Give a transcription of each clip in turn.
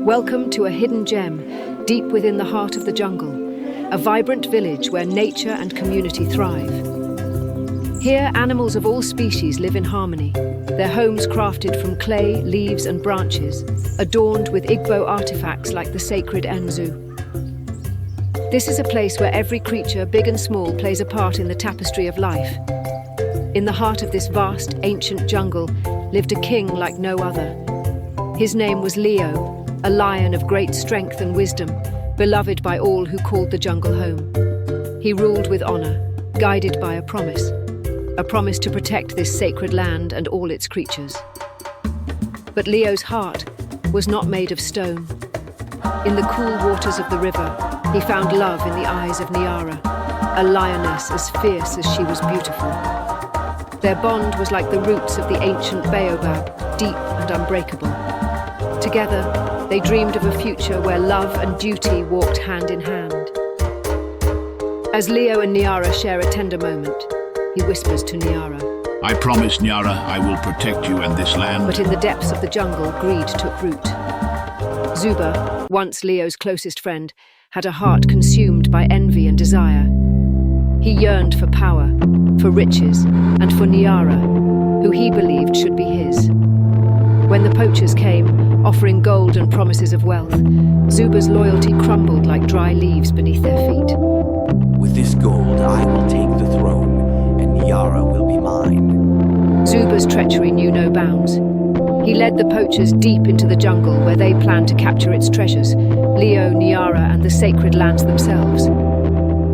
Welcome to a hidden gem, deep within the heart of the jungle, a vibrant village where nature and community thrive. Here, animals of all species live in harmony, their homes crafted from clay, leaves and branches, adorned with Igbo artifacts like the sacred Nzu. This is a place where every creature, big and small, plays a part in the tapestry of life. In the heart of this vast, ancient jungle lived a king like no other. His name was Leo, a lion of great strength and wisdom, beloved by all who called the jungle home. He ruled with honor, guided by a promise to protect this sacred land and all its creatures. But Leo's heart was not made of stone. In the cool waters of the river, he found love in the eyes of Nyara, a lioness as fierce as she was beautiful. Their bond was like the roots of the ancient baobab, deep and unbreakable. Together, they dreamed of a future where love and duty walked hand in hand. As Leo and Nyara share a tender moment, he whispers to Nyara, "I promise, Nyara, I will protect you and this land." But in the depths of the jungle, greed took root. Zuba, once Leo's closest friend, had a heart consumed by envy and desire. He yearned for power, for riches, and for Nyara, who he believed should be his. When the poachers came, offering gold and promises of wealth, Zuba's loyalty crumbled like dry leaves beneath their feet. "With this gold, I will take the throne, and Nyara will be mine." Zuba's treachery knew no bounds. He led the poachers deep into the jungle where they planned to capture its treasures, Leo, Nyara, and the sacred lands themselves.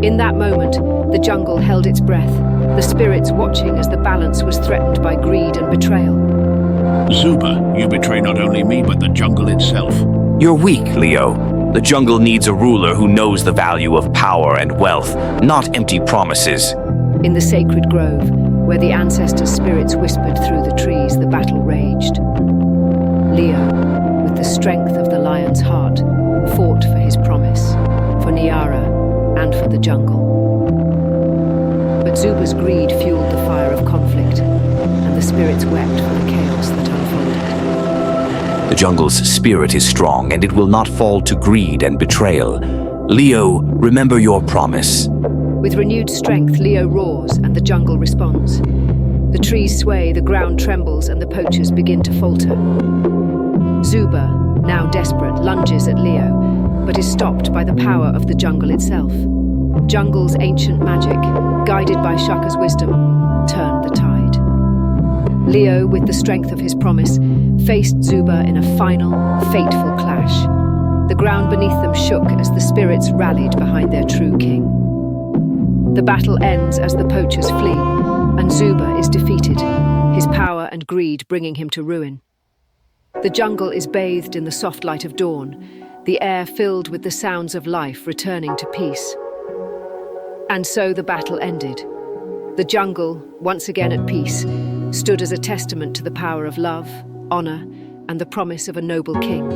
In that moment, the jungle held its breath, the spirits watching as the balance was threatened by greed and betrayal. Zuba, you betray not only me, but the jungle itself. "You're weak, Leo. The jungle needs a ruler who knows the value of power and wealth, not empty promises." In the sacred grove, where the ancestors' spirits whispered through the trees, the battle raged. Leo, with the strength of the lion's heart, fought for his promise, for Nyara, and for the jungle. But Zuba's greed fueled the fire of conflict, and the spirits wept for the chaos that unfolded. The jungle's spirit is strong, and it will not fall to greed and betrayal. Leo, remember your promise. With renewed strength, Leo roars, and the jungle responds. The trees sway, the ground trembles, and the poachers begin to falter. Zuba, now desperate, lunges at Leo, but is stopped by the power of the jungle itself. Jungle's ancient magic, guided by Shaka's wisdom, turned the tide. Leo, with the strength of his promise, faced Zuba in a final, fateful clash. The ground beneath them shook as the spirits rallied behind their true king. The battle ends as the poachers flee, and Zuba is defeated, his power and greed bringing him to ruin. The jungle is bathed in the soft light of dawn, the air filled with the sounds of life returning to peace. And so the battle ended. The jungle, once again at peace, stood as a testament to the power of love, honor, and the promise of a noble king.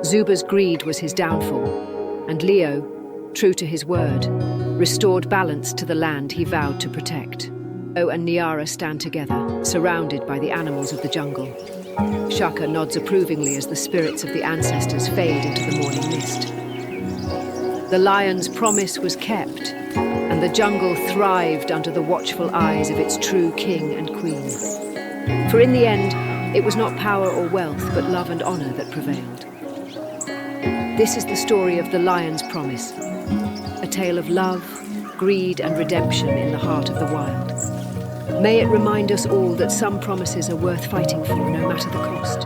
Zuba's greed was his downfall, and Leo, true to his word, restored balance to the land he vowed to protect. Leo and Nyara stand together, surrounded by the animals of the jungle. Shaka nods approvingly as the spirits of the ancestors fade into the morning mist. The lion's promise was kept, and the jungle thrived under the watchful eyes of its true king and queen. For in the end, it was not power or wealth, but love and honor that prevailed. This is the story of the lion's promise, a tale of love, greed, and redemption in the heart of the wild. May it remind us all that some promises are worth fighting for, no matter the cost.